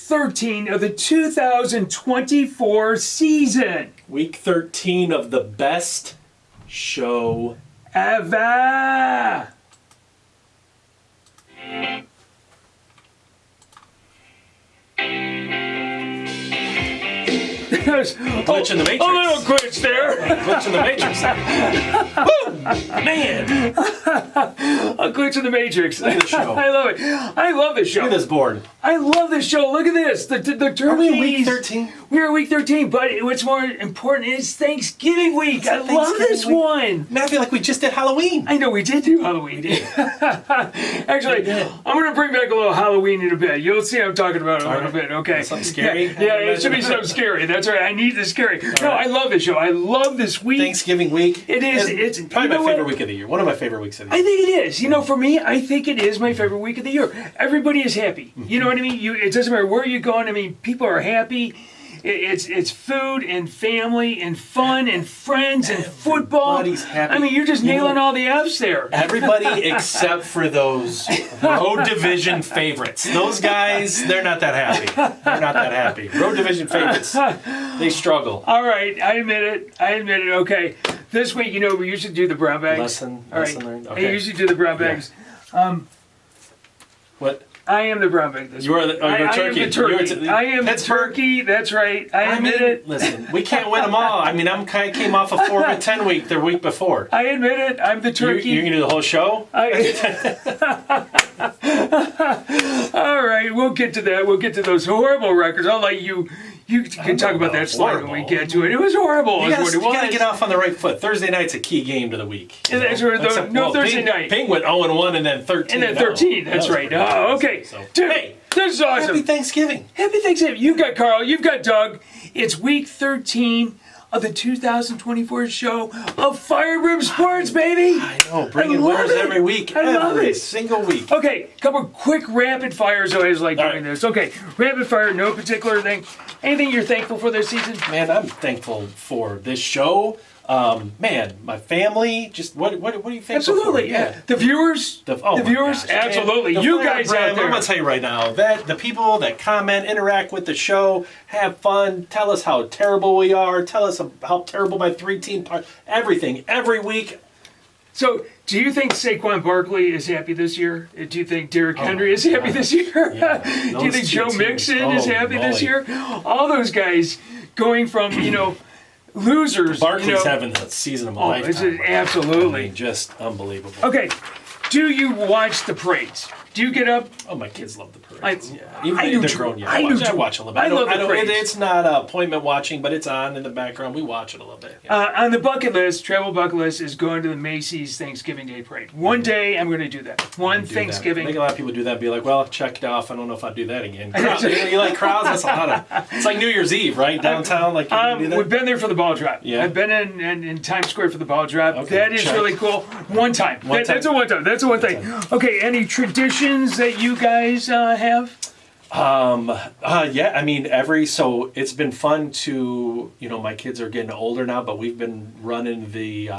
13 of the 2024 season. Week 13 of the best show ever. Glitch in the Matrix. A little glitch there. Glitch in the Matrix. Woo! Man. A glitch in the Matrix. Look at the show. I love it. I love this show. Look at this board. I love this show. Look at this. The turkeys. Are we in week 13? We're at week 13, but what's more important is Thanksgiving week. I love this one. Man, I feel like we just did Halloween. I know we did do Halloween. Actually, I'm going to bring back a little Halloween in a bit. You'll see I'm talking about it a little bit, okay? Something scary? Yeah, it should be something scary. That's right. I need the scary. No, I love this show. I love this week. Thanksgiving week. It is. It's probably my favorite week of the year. One of my favorite weeks of the year. I think it is. You know, for me, I think it is my favorite week of the year. Everybody is happy. You know what I mean? It doesn't matter where you're going. I mean, people are happy. It's food and family and fun and friends and football. Everybody's happy. I mean, you're just nailing all the F's there. Everybody except for those road division favorites. Those guys, they're not that happy. They're not that happy. Road division favorites, they struggle. All right, I admit it. Okay, this week, you know, we usually do the brown bags. Lesson learned. Okay. I usually do the brown bags. What? I am the brown bag this You are the I am turkey. the turkey. I am the turkey. That's right. I admit it. Listen, we can't win them all. I mean, I came off a 4-10 week the week before. I admit it. I'm the turkey. You can do the whole show? All right, we'll get to that. We'll get to those horrible records. I'll let you. You can talk about that slide when we get to it. It was horrible. You got to get off on the right foot. Thursday night's a key game to the week. And that's where Thursday night. Ping went 0-1 and then 13. And then 13. That's right. Oh, okay. So, dude, hey, this is awesome. Happy Thanksgiving. Happy Thanksgiving. You've got Carl. You've got Doug. It's week 13 of the 2024 show of Fire Brimm Sports, baby. I know. Bringing winners every week. I love every it. Single week. Okay, a couple quick rapid fires. I always like doing this. Okay, rapid fire, no particular thing. Anything you're thankful for this season? Man, I'm thankful for this show. Man, my family. Just what are you thankful Absolutely, for? yeah. The viewers. The viewers, gosh, absolutely. Man, you guys out there. I'm gonna tell you right now that the people that comment, interact with the show, have fun, tell us how terrible we are, tell us how terrible my 3-team part, everything, every week. So, do you think Saquon Barkley is happy this year? Do you think Derrick Henry is happy this year? Yeah, do you think Joe Mixon is happy this year? All those guys going from, losers. Barkley's having the season of my lifetime. Absolutely. I mean, just unbelievable. Okay, do you watch the parades? Do you get up? Oh, my kids love the parades. Even I do they're too. grown yet. I watch a little bit. I love the parades. It's not appointment watching, but it's on in the background. We watch it a little bit. Yeah. On the bucket list, travel bucket list is going to the Macy's Thanksgiving Day Parade. One day, I'm going to do that. Thanksgiving. I think a lot of people do that. Be like, well, check it off. I don't know if I'll do that again. You like crowds? That's a lot of. It's like New Year's Eve, right? Downtown, like. We've been there for the ball drop. Yeah. I've been in Times Square for the ball drop. Okay, that is really cool. One time. That's a one time. That's a one thing. Okay. Any traditions that you guys have? Yeah, I mean, so it's been fun to, my kids are getting older now, but we've been running the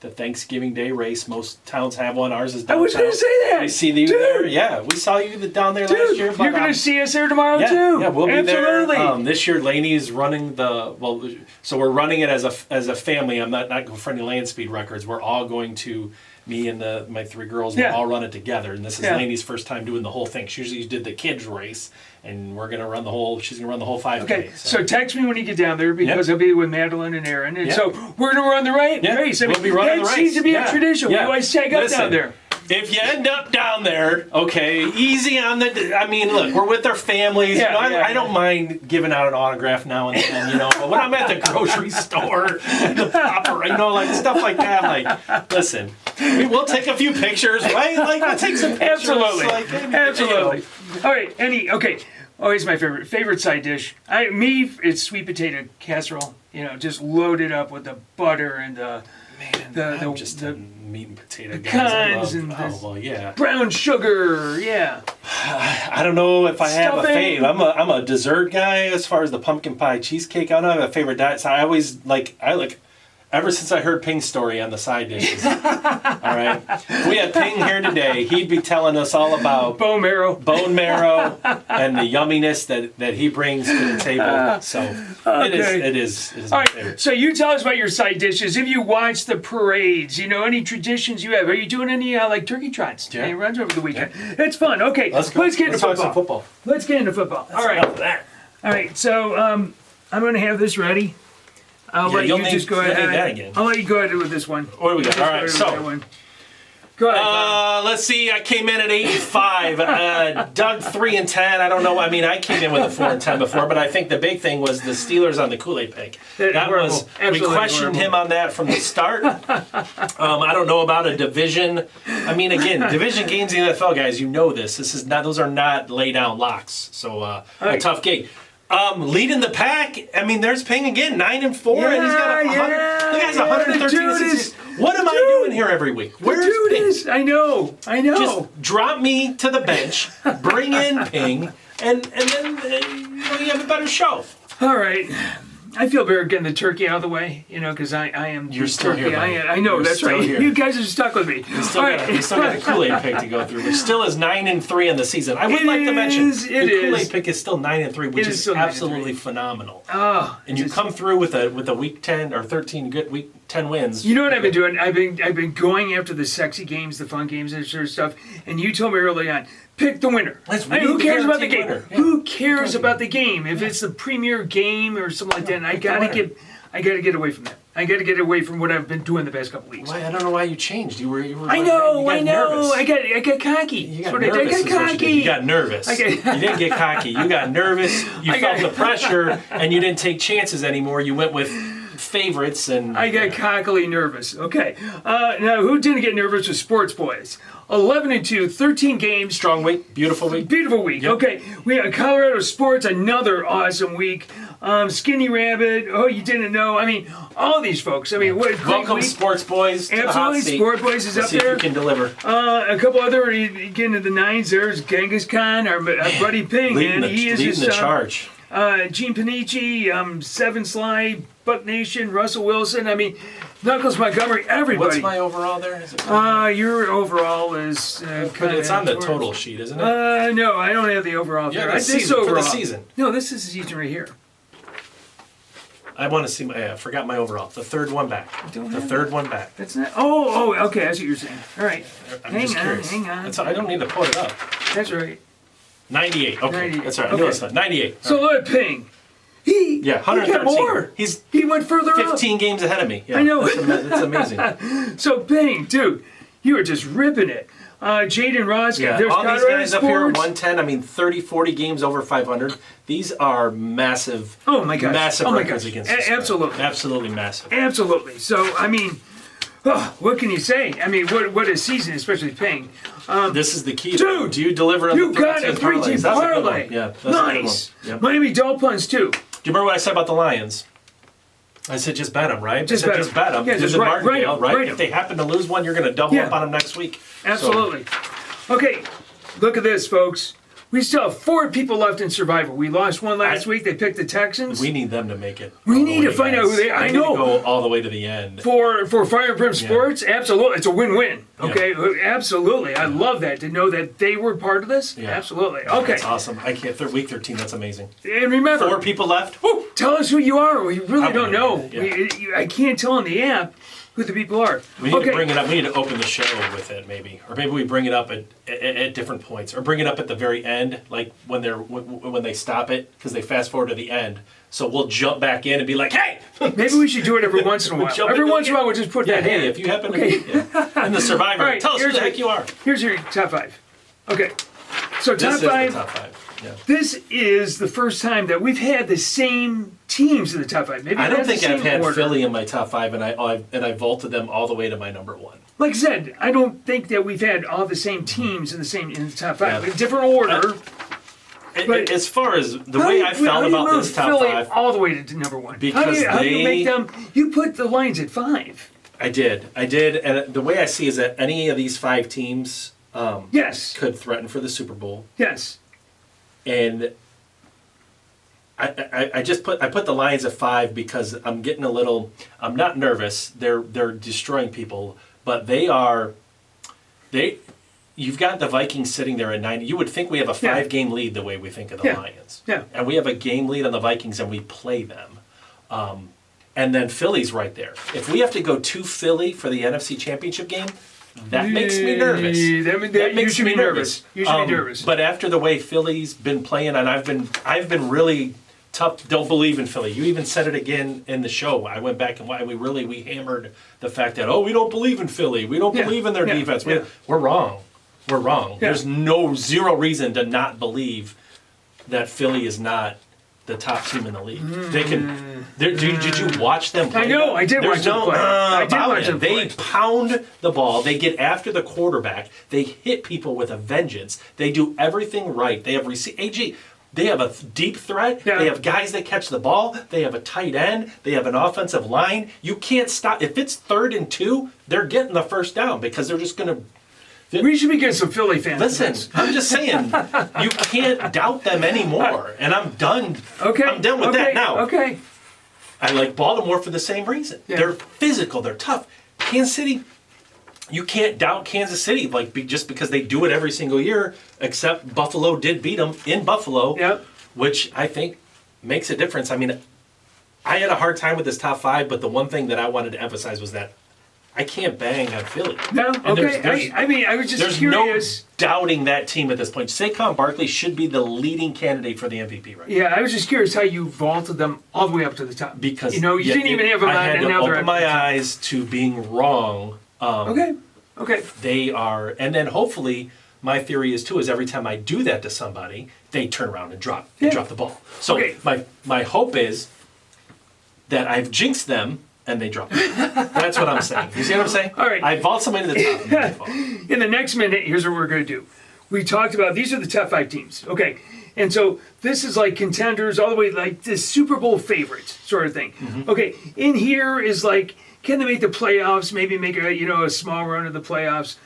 Thanksgiving Day race. Most towns have one. Ours is downtown. I was going to say that. We see you there. Yeah, we saw you down there last year. But, you're going to see us there tomorrow too. Yeah, we'll be Absolutely. there. This year, Laney's running so we're running it as a family. I'm not going for any land speed records. We're all going to. Me and my 3 girls will all run it together, and this is Laney's first time doing the whole thing. She usually did the kids race, and she's gonna run the whole 5K. Okay, so text me when you get down there because I'll be with Madeline and Aaron, and so we're gonna run the race. We'll be running the race. That seems to be a tradition. We always check out down there. If you end up down there, okay, easy on look, we're with our families. I don't mind giving out an autograph now and then, but when I'm at the grocery store, the popper, stuff like that, listen, we'll take a few pictures, right? We'll take some pictures. Absolutely. All right, always my favorite side dish. It's sweet potato casserole, just loaded up with the butter and the meat and potato guys. Brown sugar, I don't know if I have a fave. I'm a dessert guy as far as the pumpkin pie cheesecake. I don't have a favorite diet. So I always ever since I heard Ping's story on the side dishes. All right. If we had Ping here today, he'd be telling us all about bone marrow and the yumminess that he brings to the table. So it is all my right, favorite. so you tell us about your side dishes. If you watch the parades, any traditions you have. Are you doing any like turkey trots? Yeah. Any runs over the weekend? It's fun. Okay, Let's go. Let's get into talk some football. football. Let's get into football. All right. Enough of that. All right, so I'm going to have this ready. I'll let you just go ahead. You'll need that again. I'll let you go ahead with this one. What do we got? All right, so go ahead. let's see. I came in at 8-5. Doug 3-10. I don't know. I mean, I came in with a 4-10 before, but I think the big thing was the Steelers on the Kool-Aid pick. We questioned him on that from the start. I don't know about a division. I mean, again, division games in the NFL, guys. You know this. This is not. Those are not lay down locks. So a tough game. Leading the pack. I mean, there's Ping again, 9-4, and he's got 100. He has 113. What am I doing here every week? Where's Ping? I know. Just drop me to the bench, bring in Ping, and then you have a better show. All right. I feel better getting the turkey out of the way, because I am. You're still turkey. here, buddy. I know, You're that's right. here. You guys are stuck with me. You still got the Kool-Aid pick to go through, which still is 9-3 in the season. I would like to mention the Kool-Aid pick is still 9-3, which is absolutely phenomenal. Oh, and you come through with a week 10 or 13 good week 10 wins. You know what I've been doing? I've been going after the sexy games, the fun games, and sort of stuff. And you told me early on, pick the winner. Who cares about the game? Yeah. Who cares about the game? If it's the premier game or something like that, and I gotta get away from that. I gotta get away from what I've been doing the past couple weeks. Why? I don't know why you changed. You were. I know. Nervous. I got cocky. You got nervous. I got cocky. You got nervous. You didn't get cocky. You got nervous. You felt the pressure, and you didn't take chances anymore. You went with favorites, and I got cockily nervous. Okay. Now, who didn't get nervous with Sports Boys? 11-2, 13 games. Strong week, beautiful week. Beautiful week. Yep. Okay, we have Colorado Sports, another awesome week. Skinny Rabbit. Oh, you didn't know? I mean, all these folks. I mean, what a great welcome, week. Sports Boys. To absolutely, the hot Sports Boys is Let's up see there. If you can deliver. A couple other getting to the nines. There's Genghis Khan, our buddy Ping, leading the charge. Gene Panici, Seven Sly, Buck Nation, Russell Wilson. I mean, Knuckles Montgomery, everybody. What's my overall there? Is it your overall is but it's on the total sheet, isn't it? No, I don't have the overall there. This for the season. No, this is the season right here. I want to see my. I forgot my overall. The third one back. The third one back. That's not. Oh, okay. That's what you're saying. All right. Hang on. I don't need to pull it up. That's right. 98. Okay. 98. That's right. Okay. No, it's not. 98. So look at Ping. He 113. got more. He went further 15 games ahead of me. Yeah, I know. That's amazing. So Ping, dude, you were just ripping it. Jaden Ross. Yeah, there's all these Colorado guys Sports. up here, 110. I mean, 30, 40 games over 500. These are massive. Oh my gosh. Massive records against the spread. Absolutely. Absolutely massive. Absolutely. So I mean, what can you say? I mean, what a season, especially Ping. This is the key. Dude, do you deliver on you the got a 3-team parlay. Yeah, that's nice. A good one. Yep. Miami Dolphins too. Do you remember what I said about the Lions? I said just bet them, right? Just bet them. Yeah, just Martindale, right. If they happen to lose one, you're going to double up on them next week. Absolutely. Okay, look at this, folks. We still have 4 people left in Survivor. We lost one last week. They picked the Texans. We need them to make it. We need to find out who they are. I know. We need to go all the way to the end. For Fire and Brimm Sports, absolutely. It's a win-win. Okay, absolutely. I love that, to know that they were part of this. Yeah. Absolutely. Okay. That's awesome. I can't. Week 13, that's amazing. And remember, 4 people left. Woo! Tell us who you are. We really don't know. Yeah. I can't tell on the app who the people are. We need to bring it up. We need to open the show with it, maybe, or maybe we bring it up at different points, or bring it up at the very end, like when they stop it because they fast forward to the end. So we'll jump back in and be like, "Hey!" Maybe we should do it every once in a while. Every once in a while, we'll just put that in. Hey, if you happen to be in the Survivor, right, tell us who the heck you are. Here's your top 5. Okay, so top 5. This is the top 5. Yeah. This is the first time that we've had the same teams in the top 5. Maybe I don't think I've had order. Philly in my top 5, and I vaulted them all the way to my number 1. Like I said, I don't think that we've had all the same teams in the top 5. In different order. But as far as the way I felt about this top Philly 5, all the way to number 1. Because how do you make them? You put the Lions at 5. I did, and the way I see is that any of these 5 teams, yes, could threaten for the Super Bowl. Yes. And I put the Lions at 5 because I'm getting a little. I'm not nervous. They're destroying people, but You've got the Vikings sitting there at 90. You would think we have a 5-game lead the way we think of the Lions. Yeah. And we have a game lead on the Vikings and we play them. And then Philly's right there. If we have to go to Philly for the NFC Championship game, that makes me nervous. That makes me nervous. You should be nervous. But after the way Philly's been playing, and I've been really tough. Don't believe in Philly. You even said it again in the show. I went back and we hammered the fact that we don't believe in Philly. We don't believe in their defense. We're wrong. We're wrong. Yeah. There's zero reason to not believe that Philly is not the top team in the league. They can. Did you watch them play? I know. I did watch them play. I did watch them play. They pound the ball. They get after the quarterback. They hit people with a vengeance. They do everything right. They have They have a deep threat. Yeah. They have guys that catch the ball. They have a tight end. They have an offensive line. You can't stop. If it's 3rd and 2, they're getting the first down because they're just going to. We should be getting some Philly fans. Listen, I'm just saying, you can't doubt them anymore. And I'm done. Okay. I'm done with that now. Okay. I like Baltimore for the same reason. Yeah. They're physical. They're tough. Kansas City, you can't doubt Kansas City just because they do it every single year, except Buffalo did beat them in Buffalo, which I think makes a difference. I mean, I had a hard time with this top 5, but the one thing that I wanted to emphasize was that I can't bang on Philly. No, okay. I was just curious. There's no doubting that team at this point. Saquon Barkley should be the leading candidate for the MVP right now. Yeah, I was just curious how you vaulted them all the way up to the top. Because you didn't even have them on, and now they're open my eyes to being wrong. Okay. They are, and then hopefully my theory is too is every time I do that to somebody, they turn around and drop the ball. So my hope is that I've jinxed them. And they drop it. That's what I'm saying. You see what I'm saying? All right. I vault somebody to the top. In the next minute, here's what we're going to do. We talked about these are the top 5 teams. Okay. And so this is like contenders all the way like this Super Bowl favorites sort of thing. Mm-hmm. Okay. In here is like, can they make the playoffs? Maybe make a small run of the playoffs.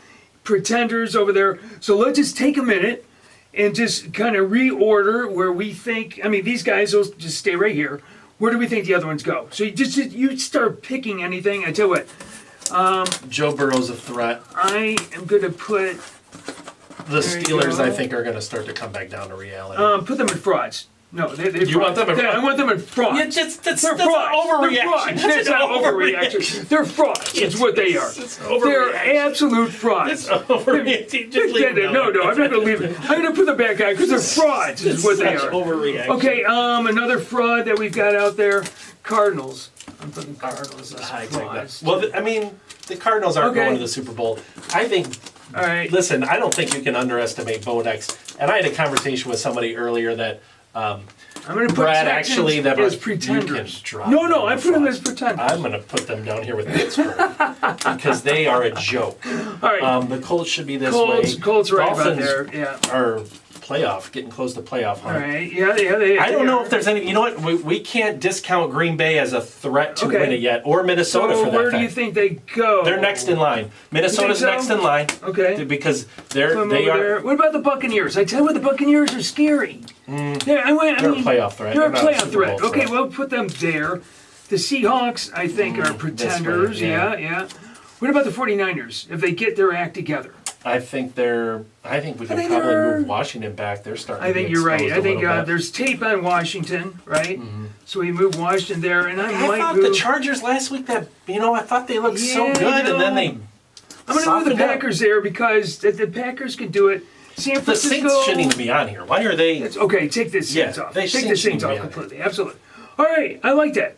Pretenders over there. So let's just take a minute and just kind of reorder where we think. I mean, these guys will just stay right here. Where do we think the other ones go? So you start picking anything. I tell you what. Joe Burrow's a threat. I am going to put. The Steelers, I think, are going to start to come back down to reality. Put them in frauds. No, they you want them in frauds? I want them in frauds. Yeah, that's an overreaction. That's not overreaction. They're frauds. That's what they are. They're absolute frauds. It's overreaction. No, I'm not going to leave it. I'm going to put them back on because they're frauds. Is what they are. Overreaction. Okay. Another fraud that we've got out there: Cardinals. I'm thinking Cardinals. Well, the Cardinals aren't going to the Super Bowl. I think. All right. Listen, I don't think you can underestimate Bo Nix. And I had a conversation with somebody earlier that. I'm going to put Brad Texans actually that as pretenders. No, I put them as pretenders. I'm going to put them down here with Pittsburgh because they are a joke. All right. The Colts should be this way. Colts right about there. Yeah. Are getting close to playoff hunt. All right. Yeah, they I don't know if there's any. You know what? We can't discount Green Bay as a threat to win it yet, or Minnesota for that where fact. do you think they go? They're next in line. Minnesota's next in line. Okay. Because they are. There. What about the Buccaneers? I tell you what, the Buccaneers are scary. They're a playoff threat. They're a playoff threat. Okay, well, put them there. The Seahawks, I think, are pretenders. Yeah. What about the 49ers? If they get their act together. I think we can probably move Washington back. They're starting. I think you're right. I think there's tape on Washington, right? Mm-hmm. So we move Washington there, and I might move the Chargers last week. I thought they looked so good, and then they. I'm going to move the Packers there because the Packers can do it. San Francisco. The Saints shouldn't even be on here. Why are they? Okay, take the Saints off. Take the Saints off completely. Absolutely. All right, I like that.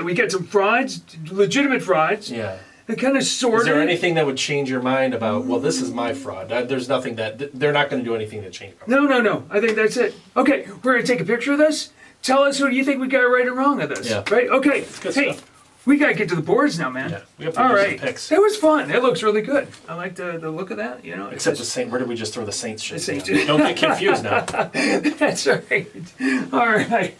We got some frauds, legitimate frauds. Yeah. They kind of sorted. Is there anything that would change your mind about? Well, this is my fraud. There's nothing that they're not going to do anything to change. No. I think that's it. Okay, we're going to take a picture of this. Tell us who you think we got right or wrong of this. Yeah. Right. Okay. Hey. Stuff. We got to get to the boards now, man. Yeah, we have to do some picks. That was fun. That looks really good. I like the look of that. Except the Saints. Where did we just throw the Saints shit? The Saints. Don't get confused now. That's right. All right.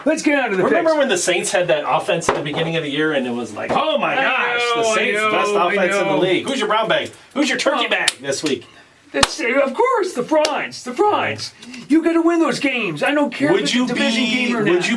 Let's get on to the picks. Remember when the Saints had that offense at the beginning of the year, and it was like, oh my gosh, the Saints best offense in the league. Who's your brown bag? Who's your turkey bag this week? That's of course the frauds. The frauds. You got to win those games. I don't care if it's a division game or not. Would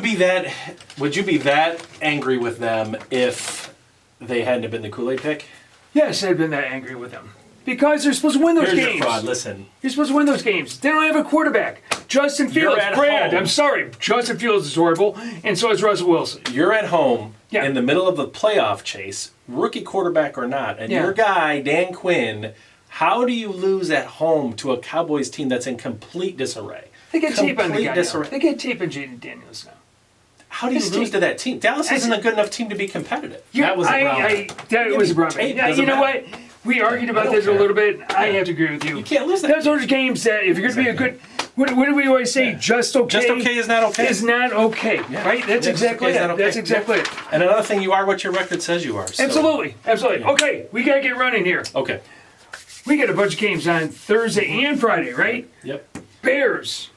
you be that angry with them if they hadn't have been the Kool-Aid pick? Yes, I've been that angry with them. Because they're supposed to win those Here's games. your fraud. Listen. You're supposed to win those games. They don't have a quarterback. Justin Fields, Brad, home. I'm sorry. Justin Fields is horrible, and so is Russell Wilson. You're at home in the middle of the playoff chase, rookie quarterback or not, and your guy, Dan Quinn, how do you lose at home to a Cowboys team that's in complete disarray? They get tape on the guy now. They get tape on Jaden Daniels now. How do you lose to that team? Dallas isn't a good enough team to be competitive. That was a problem. That was a problem. You know what? We argued about this a little bit. I have to agree with you. You can't lose that. That's those games that if you're going to be a good... What do we always say? Just okay? Just okay is not okay. Is not okay, right? That's exactly it. That's exactly it. And another thing, you are what your record says you are. So. Absolutely. Yeah. Okay, we got to get running here. Okay. We got a bunch of games on Thursday and Friday, right? Yep. Bears.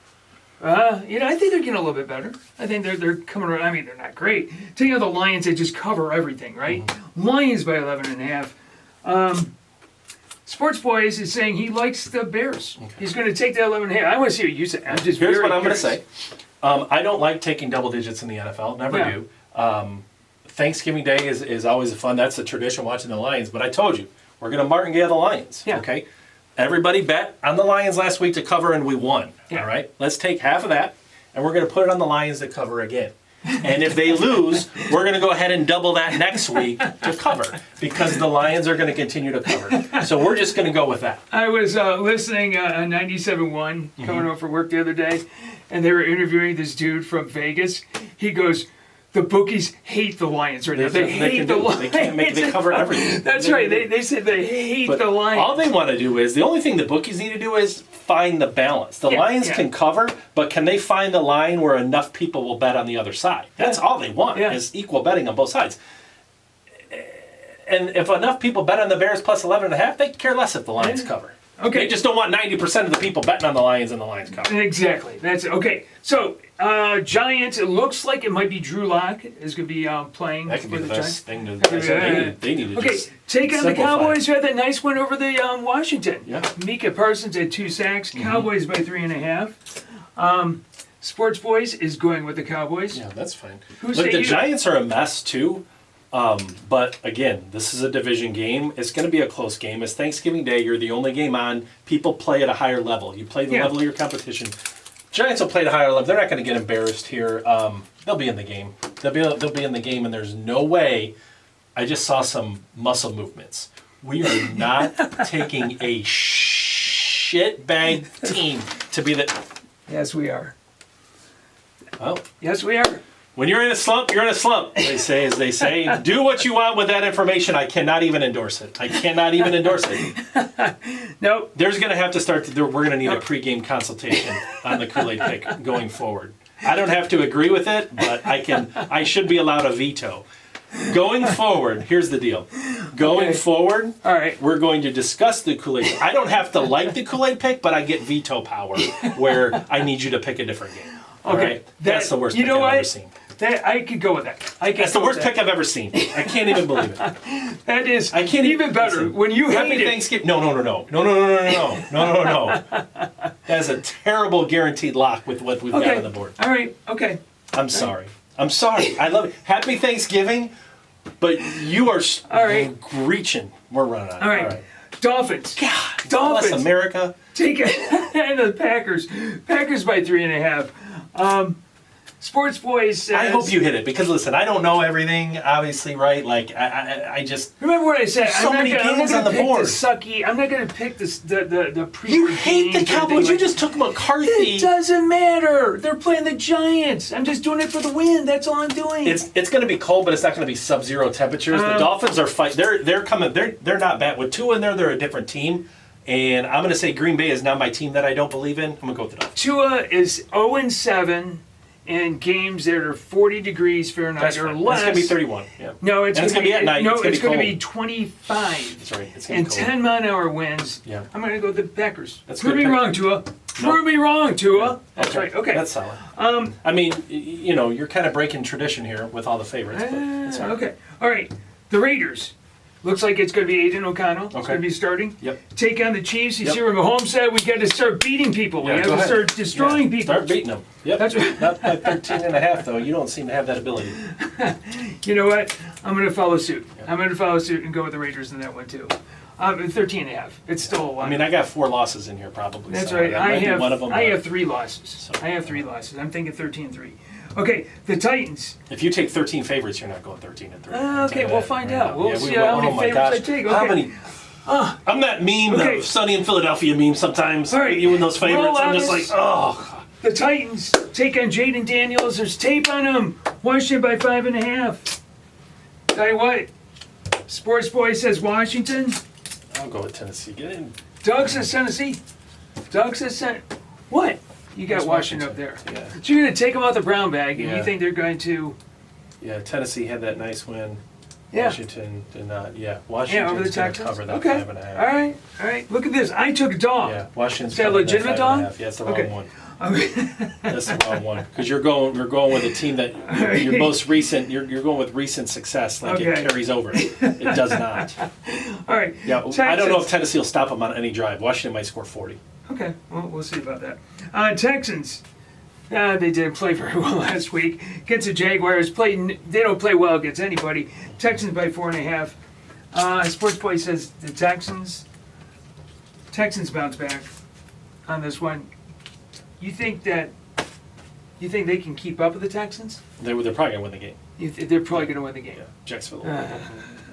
I think they're getting a little bit better. I think they're coming around. I mean, they're not great. The Lions, they just cover everything, right? Mm-hmm. Lions by 11.5. Sports Boys is saying he likes the Bears. Okay. He's going to take the 11.5. I want to see what you say. Here's what I'm going to say. I don't like taking double digits in the NFL. Never do. Thanksgiving Day is always fun. That's a tradition, watching the Lions. But I told you, we're going to martingale the Lions. Yeah. Okay. Everybody bet on the Lions last week to cover, and we won. Yeah. All right. Let's take half of that, and we're going to put it on the Lions to cover again. And if they lose, we're going to go ahead and double that next week to cover because the Lions are going to continue to cover. So we're just going to go with that. I was listening on 97.1 coming home from work the other day, and they were interviewing this dude from Vegas. He goes, the bookies hate the Lions right now. They hate the Lions. They cover everything. That's right. They said they hate the Lions. All they want to do is, the only thing the bookies need to do is find the balance. The Lions can cover, but can they find the line where enough people will bet on the other side? That's all they want is equal betting on both sides. And if enough people bet on the Bears plus 11.5, they care less if the Lions cover. Okay. They just don't want 90% of the people betting on the Lions and the Lions cover. Exactly. That's it. Okay. So, Giants, it looks like it might be Drew Lock is going to be playing. That could be the best thing to do. They need to just take on the Cowboys who had that nice win over the Washington. Yeah. Micah Parsons had 2 sacks. Cowboys by 3.5. Sports Boys is going with the Cowboys. Yeah, that's fine. Look, the Giants are a mess too. But again, this is a division game. It's going to be a close game. It's Thanksgiving Day. You're the only game on. People play at a higher level. You play the level of your competition. Giants will play at a higher level. They're not going to get embarrassed here. They'll be in the game. They'll be in the game, and there's no way. I just saw some muscle movements. We are not taking a shitbag team to be the. Yes, we are. Well, yes, we are. When you're in a slump, you're in a slump. They say, as they say, do what you want with that information. I cannot even endorse it. Nope. There's going to have to start. We're going to need a pregame consultation on the Kool-Aid pick going forward. I don't have to agree with it, but I should be allowed a veto. Going forward, here's the deal. Going forward, all right, we're going to discuss the Kool-Aid. I don't have to like the Kool-Aid pick, but I get veto power where I need you to pick a different game. Okay, right? That's the worst pick I've ever seen. I could go with that. That's the worst pick I've ever seen. I can't even believe it. That is even better when you hate it. Thanksgiving. No. That is a terrible guaranteed lock with what we've got on the board. All right. Okay. I'm sorry. I love it. Happy Thanksgiving, but you are reaching. We're running on. All right. Dolphins. God. Dolphins. Bless America. Take it. And the Packers. Packers by 3.5. Sports Boys says... I hope you hit it, because listen, I don't know everything, obviously, right? Like, I just... Remember what I said. So many games on the board. I'm not going to pick the pre You hate the Cowboys. You just took McCarthy. It doesn't matter. They're playing the Giants. I'm just doing it for the win. That's all I'm doing. It's going to be cold, but it's not going to be sub-zero temperatures. The Dolphins are fighting. They're coming. They're not bad. With Tua in there, they're a different team. And I'm going to say Green Bay is now my team that I don't believe in. I'm going to go with the Dolphins. Tua is 0-7. In games that are 40 degrees Fahrenheit or less. It's going to be 31. Yeah. No, it's going to be at night. No, it's going to be 25. That's right. It's and 10-mile-an-hour winds. Yeah. I'm going to go with the Packers. That's Prove me wrong, Tua. Prove me wrong, Tua. That's right. Okay. That's solid. I mean, you're kind of breaking tradition here with all the favorites. But it's fine. Okay. All right. The Raiders. Looks like it's going to be Aiden O'Connell. It's going to be starting. Yep. Take on the Chiefs. You see where Mahomes said we got to start beating people. Yeah, we have to start destroying people. Start beating them. Yep. That's right. Not by 13.5, though. You don't seem to have that ability. You know what? I'm going to follow suit. I'm going to follow suit and go with the Raiders in that one, too. 13.5. It's still a lot. I mean, I got 4 losses in here, probably. That's somewhere. right. That I might be have, one of them, I have 3 losses. So- I have 3 losses. I'm thinking 13-3. Okay, the Titans. If you take 13 favorites, you're not going 13-3. Okay, we'll find out. We'll see how many oh my favorites I gosh. take. How Okay. many? I'm that meme, Okay. the Sunny in Philadelphia meme sometimes. All right. You and those favorites, Roll I'm just August. like, oh. The Titans take on Jaden Daniels. There's tape on him. Washington by 5.5. Tell you what, Sports Boy says Washington. I'll go with Tennessee. Get in. Doug says Tennessee. Doug says what? You got Where's Washington up there. Yeah. But you're going to take them out the brown bag, and Yeah. you think they're going to... Yeah, Tennessee had that nice win. Yeah. Washington did not. Yeah, Yeah, Washington's over the going to Texans. cover that Okay. 5.5. All right. All right. Look at this. I took a dog. Yeah, Washington's Is that a covering legitimate 5.5. dog? Yeah, it's the Okay. wrong one. Okay. That's the wrong one. Because you're going with a team that your most recent. You're going with recent success. Like Okay. it carries over. It does not. All right. Yeah, I don't know if Tennessee will stop them on any drive. Washington might score 40. Okay. Well, we'll see about that. Texans. They didn't play very well last week against the Jaguars. They don't play well against anybody. Texans by 4.5. Sports Boy says the Texans bounce back on this one. You think they can keep up with the Texans? They're probably gonna win the game. They're probably going to win the game. Yeah, Jacksonville.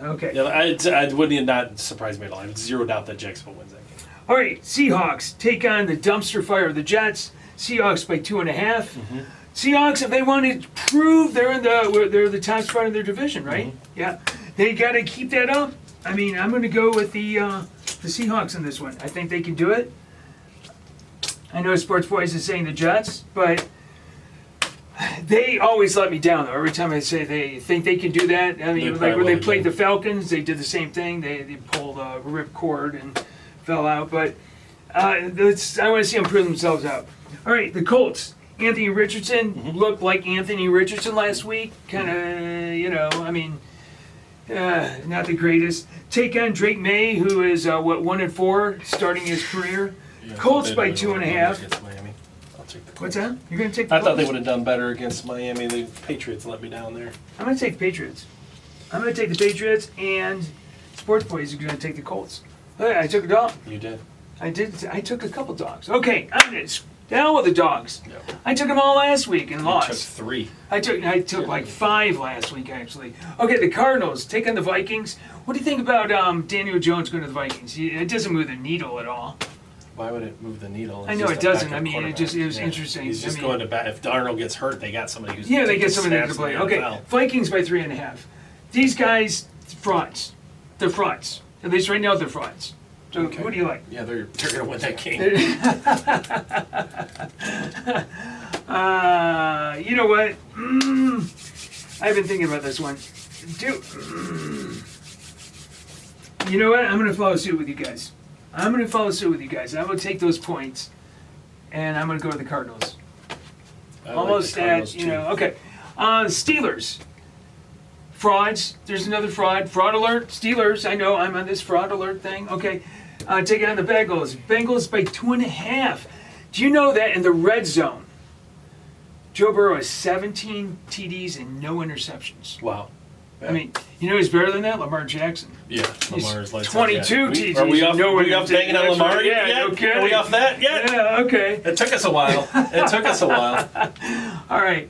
Okay. Yeah, I wouldn't not surprise me at all. I have zero doubt that Jacksonville wins that game. All right. Seahawks take on the dumpster fire of the Jets. Seahawks by 2.5. Mm-hmm. Seahawks, if they want to prove they're the top spot in their division, right? Mm-hmm. Yeah, they got to keep that up. I mean, I'm going to go with the Seahawks in this one. I think they can do it. I know Sports Boys is saying the Jets, but they always let me down though. Every time I say they think they can do that, I mean, like when they played the Falcons, they did the same thing. They pulled a ripcord and fell out, but I want to see them prove themselves out. All right, the Colts. Anthony Richardson looked like Anthony Richardson last week. Kind of, I mean, not the greatest. Take on Drake May, who is 1-4, starting his career. Yeah, Colts by they would've won 2.5. against Miami. I'll take the Colts. What's that? You're going to take the I Colts? thought they would have done better against Miami. The Patriots let me down there. I'm going to take the Patriots. I'm going to take the Patriots, and Sports Boys are going to take the Colts. Hey, I took a dog. You did. I took a couple dogs. Okay, I'm going to down with the dogs. Yep. I took them all last week and You lost. took 3. I took like 5 last week, actually. Okay, the Cardinals take on the Vikings. What do you think about Daniel Jones going to the Vikings? It doesn't move the needle at all. Why would it move the needle? I It's know just it a doesn't. backup I mean, it quarterback. was interesting. He's just I mean, going to bat. If Darnold gets hurt, they got somebody who's yeah, they taking get somebody to snaps play. in the Okay, NFL. Vikings by 3.5. These guys, frauds. They're frauds. At least right now, they're frauds. So Okay. what do you like? Yeah, they're going to win that game. You know what? I've been thinking about this one. You know what? I'm going to follow suit with you guys. I'm going to take those points, and I'm going to go with the Cardinals. I like Almost the Cardinals, at, too. okay. Steelers. Frauds. There's another fraud. Fraud alert. Steelers. I know I'm on this fraud alert thing. Okay. Take it on the Bengals. Bengals by 2.5. Do you know that in the red zone, Joe Burrow has 17 TDs and no interceptions? Wow. I mean, you know who's better than that? Lamar Jackson. Yeah, Lamar's like 22 TDs. Are we off, no we off banging on Lamar yeah, yet? okay. Are we off that yet? Yeah, okay. It took us a while. All right.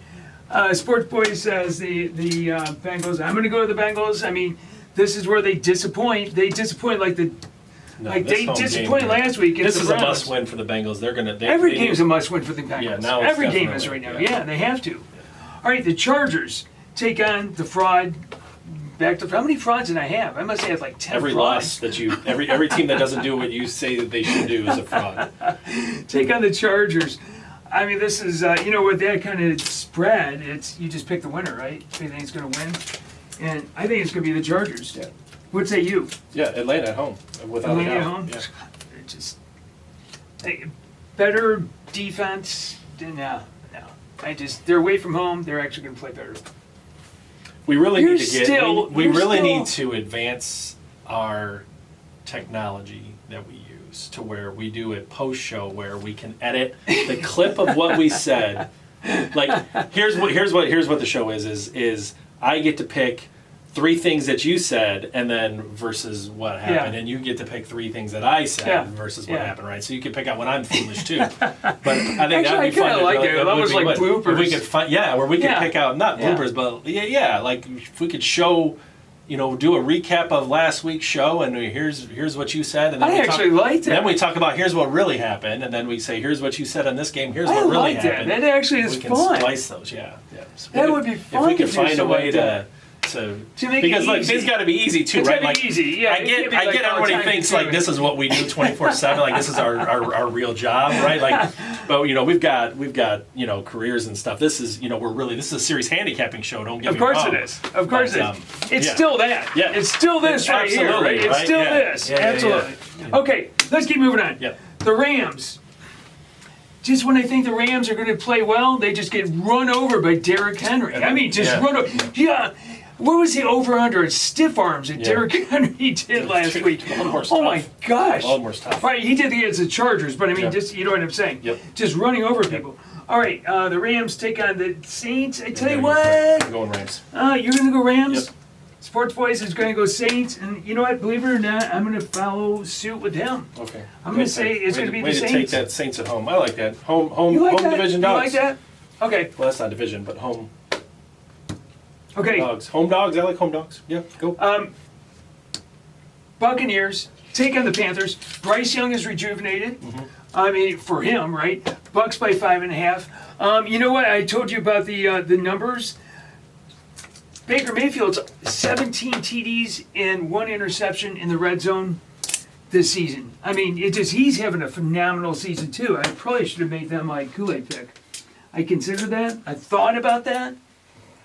Sports Boy says the Bengals. I'm going to go to the Bengals. I mean, this is where they disappoint. They disappoint like the No, like this they home disappointed game, last week. This against is the a Browns. must-win for the Bengals. They're gonna. Every game's a must-win for the Bengals. Yeah, now it's every game is definitely, right now. yeah. Yeah, they have to. All right, the Chargers take on the fraud. Back to how many frauds did I have? I must have like 10 Every frauds. loss that you, every team that doesn't do what you say that they should do is a fraud. Take on the Chargers. I mean, this is with that kind of spread, it's you just pick the winner, right? Who you think is going to win? And I think it's going to be the Chargers. Yeah. What say you? Yeah, Atlanta at home, without Atlanta a doubt. at home? Yeah. It just better defense. No. They're away from home. They're actually going to play better. We really You're need to get. still- we you're really still- need to advance our technology that we use to where we do it post-show where we can edit the clip of what we said. Like, here's what the show is I get to pick 3 things that you said, and then versus what happened, and you get to pick 3 things that I said versus what happened, right? So you can pick out when I'm foolish too. But I think that'd be fun. Like that was like bloopers. If we could find, where we could pick out not bloopers, but like if we could show, do a recap of last week's show, and here's what you said, and then I actually liked it. Then we talk about here's what really happened, and then we say here's what you said in this game. Here's what really happened. That actually is fun. We can splice those, So that would be fun. If we could find a way to make because it easy. It's got to be easy too, right? Like easy. Yeah, I get everybody thinks like this is what we do 24/7, like this is our real job, right? Like, but we've got careers and stuff. This is this is a serious handicapping show. Don't get me wrong. Of course it is. Of course it is. It's still that. Yeah. It's still this right here. Right? It's still this. Absolutely. Okay, let's keep moving on. Yeah. The Rams. Just when I think the Rams are going to play well, they just get run over by Derrick Henry. I mean, run over. Yeah. What was the over-under at stiff arms that Derrick Henry did last week? Oh my gosh. Baltimore's tough. Right, he did against the Chargers, but I mean, just you know what I'm saying? Yep. Just running over people. All right, the Rams take on the Saints. I tell you what. I'm going Rams. You're going to go Rams? Yep. Sports Boys is going to go Saints, and you know what? Believe it or not, I'm going to follow suit with him. Okay. I'm going to say it's going to be the Saints. Way to take that Saints at home. I like that. Home division dogs. You like that? Okay. Well, that's not division, but home. Okay. Home dogs. I like home dogs. Yeah, go. Buccaneers take on the Panthers. Bryce Young is rejuvenated. Mm-hmm. I mean, for him, right? Bucks by 5.5. You know what? I told you about the numbers. Baker Mayfield's 17 TDs and 1 interception in the red zone this season. I mean, he's having a phenomenal season too. I probably should have made that my Kool-Aid pick. I considered that. I thought about that.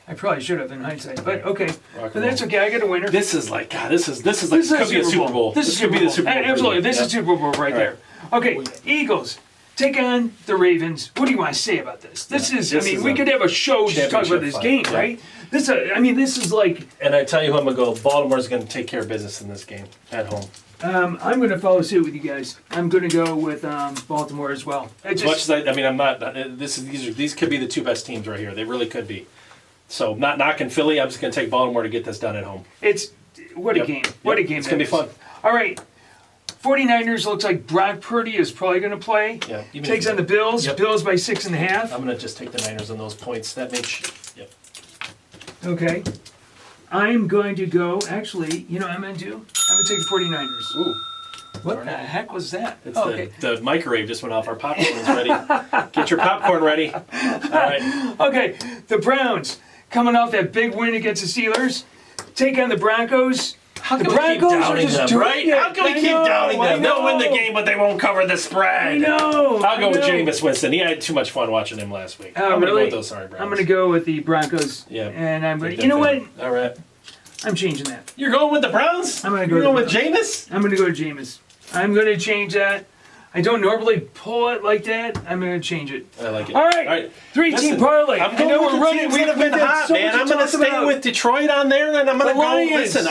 I probably should have in hindsight, but okay. But that's okay. I got a winner. This is like this is like could be a Super Bowl. This could be the Super Bowl. Absolutely, this is Super Bowl right there. Okay, Eagles take on the Ravens. What do you want to say about this? This is. I mean, we could have a show to talk about this game, right? This is like. And I tell you who I'm gonna go. Baltimore's gonna take care of business in this game at home. I'm going to follow suit with you guys. I'm going to go with Baltimore as well. As much as I'm not. These could be the 2 best teams right here. They really could be. So not knocking Philly. I'm just going to take Baltimore to get this done at home. What a game. What a game. It's going to be fun. All right. 49ers looks like Brock Purdy is probably going to play. Yeah. Takes on the Bills. Yep. Bills by 6.5. I'm going to just take the Niners on those points. That makes. Yep. Okay. I'm going to go. Actually, you know what I'm going to do? I'm going to take the 49ers. Ooh. What the heck was that? It's the microwave just went off. Our popcorn is ready. Get your popcorn ready. All right. Okay. The Browns coming off that big win against the Steelers. Take on the Broncos. How can we keep downing them, right? How can we keep downing them? They'll win the game, but they won't cover the spread. I know. I'll go with Jameis Winston. He had too much fun watching him last week. I'm going to go with those sorry Browns. I'm going to go with the Broncos. Yeah. And I'm going to, you know what? All right. I'm changing that. You're going with the Browns? I'm going to go. You're going with Jameis? I'm going to go with Jameis. I'm going to change that. I don't normally pull it like that. I'm going to change it. I like it. All right. 3-team parlay. I'm going with the teams that have been hot, man. I'm going to stay with Detroit on there, and I'm going to go. Listen,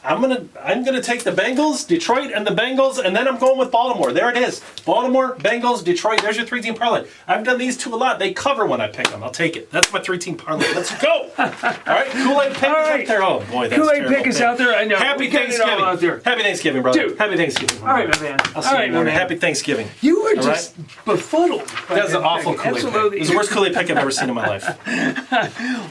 I'm gonna take the Bengals, Detroit, and the Bengals, and then I'm going with Baltimore. There it is. Baltimore, Bengals, Detroit. There's your 3-team parlay. I've done these 2 a lot. They cover when I pick them. I'll take it. That's my 3-team parlay. Let's go. All right, Kool-Aid pick is out there. Oh boy, that's Kool-Aid pick is out there. I know. Happy Thanksgiving. Out there. Happy Thanksgiving, brother. Dude. Happy Thanksgiving. All right, my man. I'll see you in the morning. Happy Thanksgiving. You were just befuddled. That was an awful Kool-Aid pick. It was the worst Kool-Aid pick I've ever seen in my life.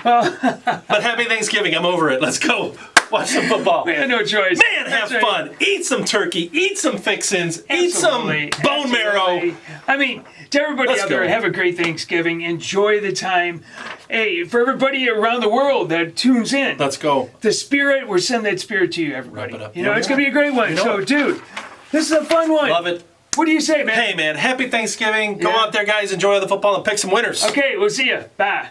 But happy Thanksgiving. I'm over it. Let's go. Watch some football. We had no choice. Man, have fun. Eat some turkey. Eat some fixins. Eat some bone marrow. I mean, to everybody out there, have a great Thanksgiving. Enjoy the time. Hey, for everybody around the world that tunes in. Let's go. The spirit, we're sending that spirit to you, everybody. Wrap it up. You know, it's going to be a great one. So, dude, this is a fun one. Love it. What do you say, man? Hey, man, happy Thanksgiving. Go out there, guys. Enjoy the football and pick some winners. Okay, we'll see you. Bye.